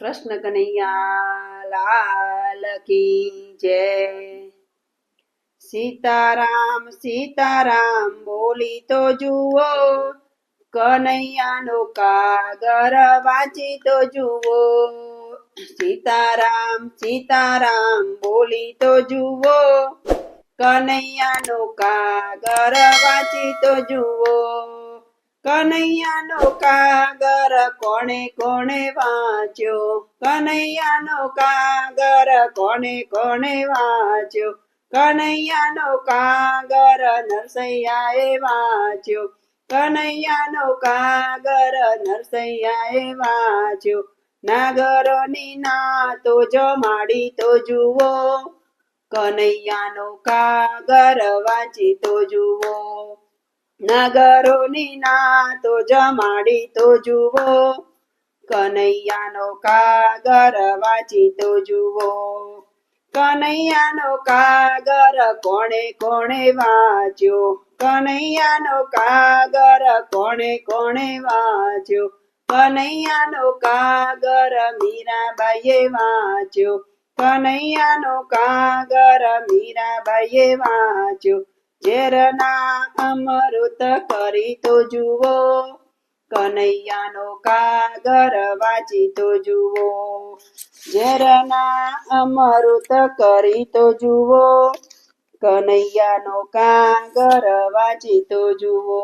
કૃષ્ણ કનૈયા લાલ કી જય। સીતારામ સીતારામ બોલી તો જુઓ, કનૈયાનો કાગર વાંચી તો જુઓ। સીતારામ સીતારામ બોલી તો જુઓ, કનૈયાનો કાગર વાંચી તો જુઓ। કનૈયાનો કાગર કોણે કોણે વાંચ્યો, કનૈયાનો કાગર કોણે કોણે વાંચ્યો। કનૈયાનો કાગર નરસૈયાએ વાંચ્યો, કનૈયાનો કાગર નરસૈયાએ વાંચ્યો। નાગરોની નાતો જમાડી તો જુઓ, કનૈયાનો કાગર વાંચી તો જુઓ। નાગરોની નાતો જમાડી તો જુઓ, કનૈયાનો કાગર વાંચી તો જુઓ। કનૈયાનો કાગર કોણે કોણે વાંચ્યો, કનૈયાનો કાગર કોણે કોણે વાંચ્યો। કનૈયાનો કાગર મીરાબાઈએ વાંચ્યો, કનૈયાનો કાગર મીરાબાઈએ વાંચ્યો। ઝેરના અમૃત કરી તો જુઓ, કનૈયાનો કાગર વાંચી તો જુઓ। ઝેરના અમૃત કરી તો જુઓ, કનૈયાનો કાગર વાંચી તો જુઓ।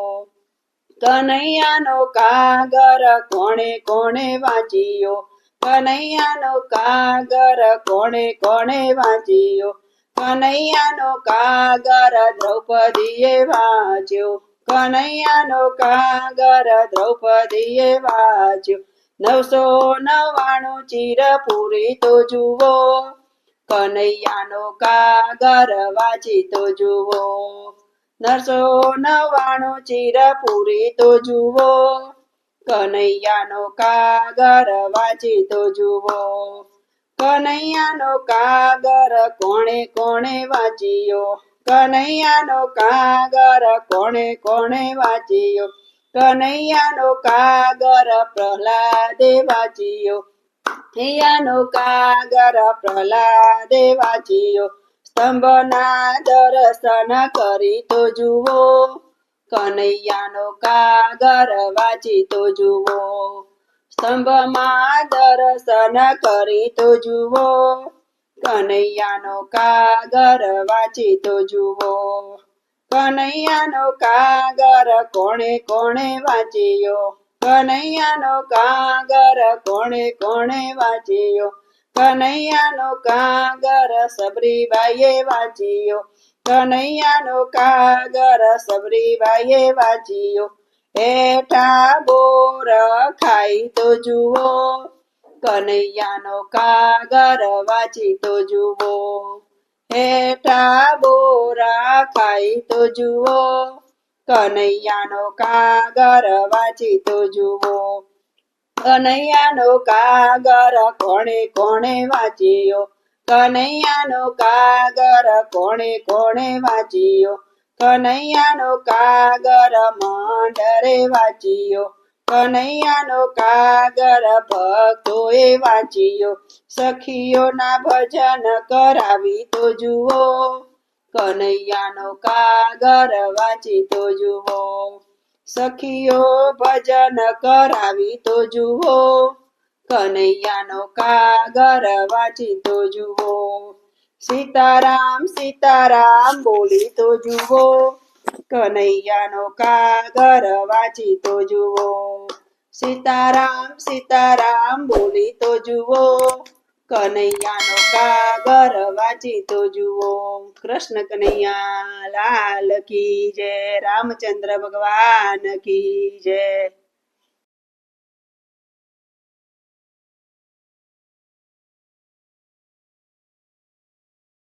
કનૈયાનો કાગર કોણે કોણે વાંચ્યો, કનૈયાનો કાગર કોણે કોણે વાંચ્યો। કનૈયાનો કાગર દ્રૌપદીએ વાંચ્યો, કનૈયાનો કાગર દ્રૌપદીએ વાંચ્યો। 999 ચીર પૂરી તો જુઓ, કનૈયાનો કાગર વાંચી તો જુઓ। 999 ચીર પૂરી તો જુઓ, કનૈયાનો કાગર વાંચી તો જુઓ। કનૈયાનો કાગર કોણે કોણે વાંચ્યો, કનૈયાનો કાગર કોણે કોણે વાંચ્યો। કનૈયાનો કાગર પ્રહલાદે વાંચ્યો, કનૈયાનો કાગર પ્રહલાદે વાંચ્યો। સ્તંભના દર્શન કરી તો જુઓ, કનૈયાનો કાગર વાંચી તો જુઓ। સ્તંભમાં દર્શન કરી તો જુઓ, કનૈયાનો કાગર વાંચી તો જુઓ। કનૈયાનો કાગર કોણે કોણે વાંચ્યો, કનૈયાનો કાગર કોણે કોણે વાંચ્યો। કનૈયાનો કાગર સબરીબાઈએ વાંચ્યો, કનૈયાનો કાગર સબરીબાઈએ વાંચ્યો। હેઠા બોર ખાઈ તો જુઓ, કનૈયાનો કાગર વાંચી તો જુઓ। હેઠા બોરા ખાઈ તો જુઓ, કનૈયાનો કાગર વાંચી તો જુઓ। કનૈયાનો કાગર કોણે કોણે વાંચ્યો, કનૈયાનો કાગર કોણે કોણે વાંચ્યો। કનૈયાનો કાગર મંડરે વાંચ્યો, કનૈયાનો કાગર ભક્તોએ વાંચ્યો। સખીઓના ભજન કરાવી તો જુઓ, કનૈયાનો કાગર વાંચી તો જુઓ। સખીઓ ભજન કરાવી તો જુઓ, કનૈયાનો કાગર વાંચી તો જુઓ। સીતારામ સીતારામ બોલી તો જુઓ, કનૈયાનો કાગર વાંચી તો જુઓ। સીતારામ સીતારામ બોલી તો જુઓ, કનૈયાનો કાગર વાંચી તો જુઓ। કૃષ્ણ કનૈયા લાલ કી જય, રામચંદ્ર ભગવાન કી જય।